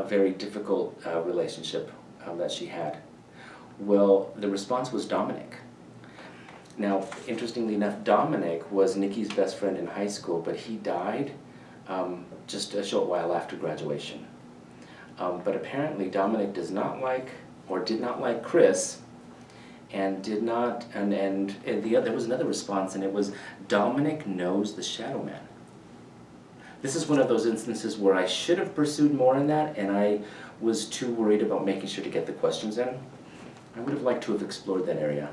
very difficult relationship that she had? Well, the response was Dominic. Now, interestingly enough, Dominic was Nikki's best friend in high school, but he died just a short while after graduation. But apparently Dominic does not like, or did not like Chris, and did not, and there was another response, and it was, Dominic knows the Shadow Man. This is one of those instances where I should have pursued more in that, and I was too worried about making sure to get the questions in. I would have liked to have explored that area.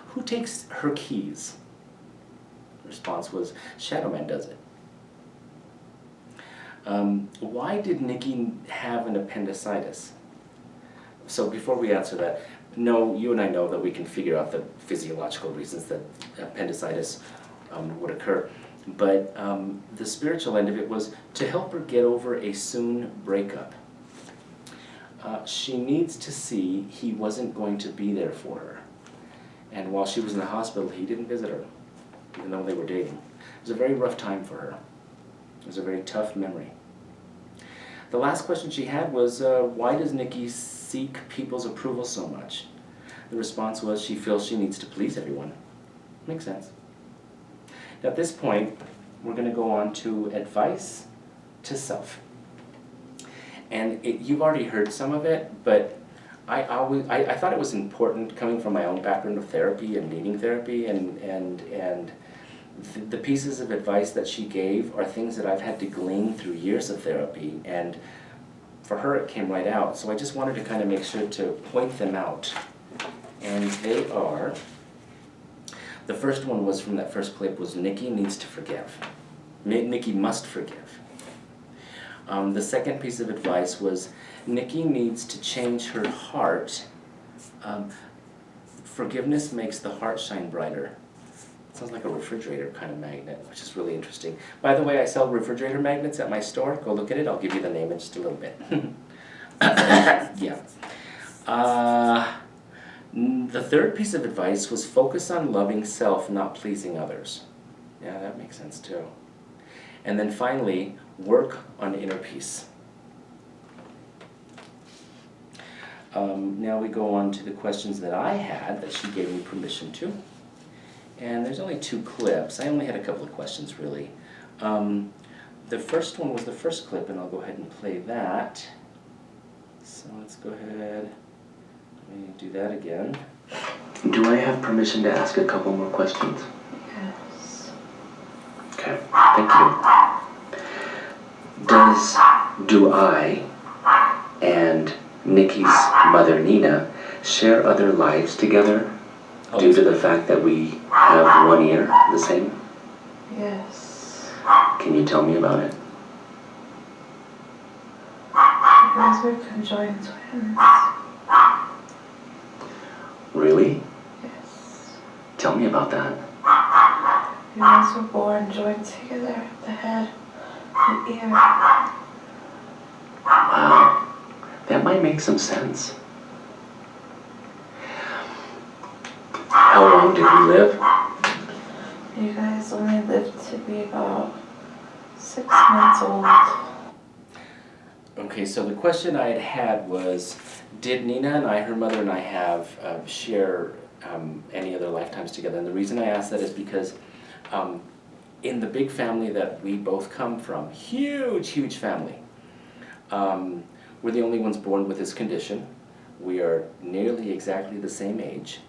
Who takes her keys? The response was, Shadow Man does it. Why did Nikki have an appendicitis? So before we answer that, no, you and I know that we can figure out the physiological reasons that appendicitis would occur. But the spiritual end of it was to help her get over a soon breakup. She needs to see he wasn't going to be there for her. And while she was in the hospital, he didn't visit her, even though they were dating. It was a very rough time for her. It was a very tough memory. The last question she had was, why does Nikki seek people's approval so much? The response was, she feels she needs to please everyone. Makes sense. Now, at this point, we're going to go on to advice to self. And you've already heard some of it, but I thought it was important, coming from my own background of therapy and needing therapy, and the pieces of advice that she gave are things that I've had to glean through years of therapy, and for her it came right out. So I just wanted to kind of make sure to point them out. And they are, the first one was from that first clip, was Nikki needs to forgive. Nikki must forgive. The second piece of advice was Nikki needs to change her heart. Forgiveness makes the heart shine brighter. Sounds like a refrigerator kind of magnet, which is really interesting. By the way, I sell refrigerator magnets at my store. Go look at it. I'll give you the name in just a little bit. Yeah. The third piece of advice was focus on loving self, not pleasing others. Yeah, that makes sense too. And then finally, work on inner peace. Now we go on to the questions that I had that she gave me permission to. And there's only 2 clips. I only had a couple of questions, really. The first one was the first clip, and I'll go ahead and play that. So let's go ahead. Let me do that again. Do I have permission to ask a couple more questions? Yes. Okay, thank you. Do I and Nikki's mother, Nina, share other lives together due to the fact that we have one ear, the same? Yes. Can you tell me about it? Because we're conjoined twins. Really? Yes. Tell me about that. You guys were born joined together, the head, the ear. Wow, that might make some sense. How long did we live? You guys only lived to be about 6 months old. Okay, so the question I had was, did Nina and I, her mother and I, have share any other lifetimes together? And the reason I asked that is because in the big family that we both come from, huge family, we're the only ones born with this condition. We are nearly exactly the same age.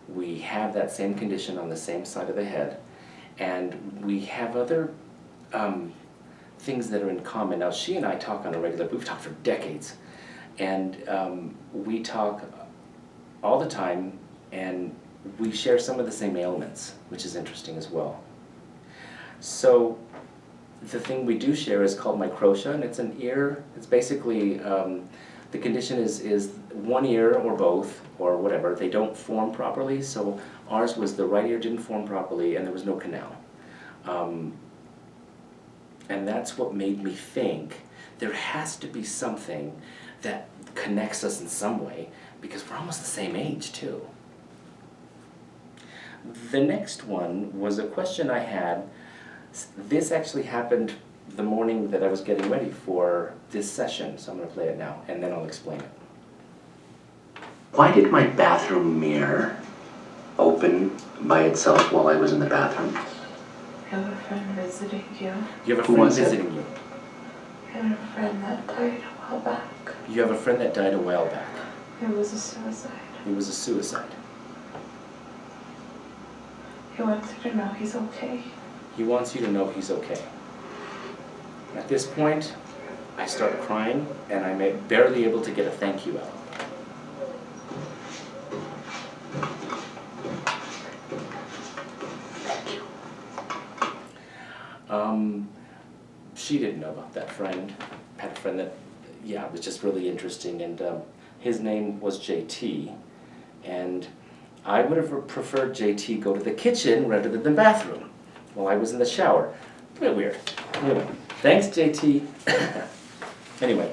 We have that same condition on the same side of the head. And we have other things that are in common. Now, she and I talk on a regular, we've talked for decades. And we talk all the time, and we share some of the same ailments, which is interesting as well. So the thing we do share is called microtia, and it's an ear. It's basically, the condition is one ear or both, or whatever. They don't form properly, so ours was the right ear didn't form properly, and there was no canal. And that's what made me think there has to be something that connects us in some way, because we're almost the same age, too. The next one was a question I had. This actually happened the morning that I was getting ready for this session, so I'm going to play it now, and then I'll explain it. Why did my bathroom mirror open by itself while I was in the bathroom? You have a friend visiting you. You have a Who friend was it? visiting you. You have a friend that died a while back. You have a friend that died a while back. It was a suicide. He was a suicide. He wants you to know he's okay. He wants you to know he's okay. At this point, I start crying, and I'm barely able to get a thank you out. She didn't know about that friend. I had a friend that, yeah, was just really interesting, and his name was JT, and I would have preferred JT go to the kitchen rather than the bathroom while I was in the shower. A bit weird. Anyway, thanks JT. Anyway,